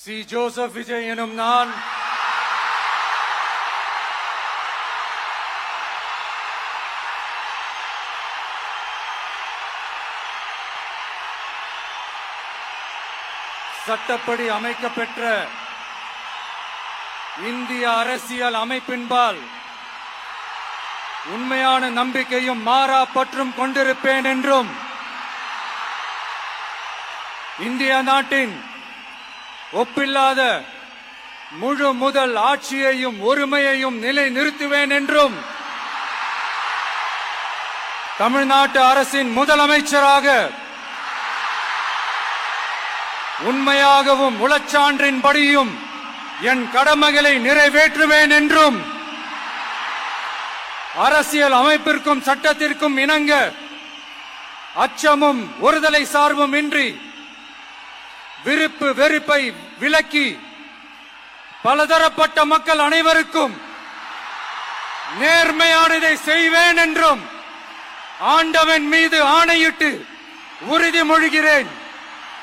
C. Joseph Vijay எனும் நான் சட்டப்படி அமைக்கப்பெற்ற இந்திய அரசியல் அமைப்பின்பால் உண்மையான நம்பிக்கையும் மாறா பற்றும் கொண்டிருப்பேன் என்றும் இந்திய நாட்டின் ஒப்பில்லாத முழு முதல் ஆட்சியையும் ஒருமையையும் நிலை நிறுத்துவேன் என்றும் தமிழ்நாட்டு அரசின் முதலமைச்சராக உண்மையாகவும் உளச்சான்றின்படியும் என் கடமைகளை நிறைவேற்றுவேன் என்றும் அரசியல் அமைப்பிற்கும் சட்டத்திற்கும் இணங்க அச்சமும் ஒருதலை சார்பும் இன்றி விருப்பு வெறுப்பை விலக்கி பலதரப்பட்ட மக்கள் அனைவருக்கும் நேர்மையானதை செய்வேன் என்றும் ஆண்டவன் மீது ஆணையிட்டு உறுதிமொழிகிறேன்.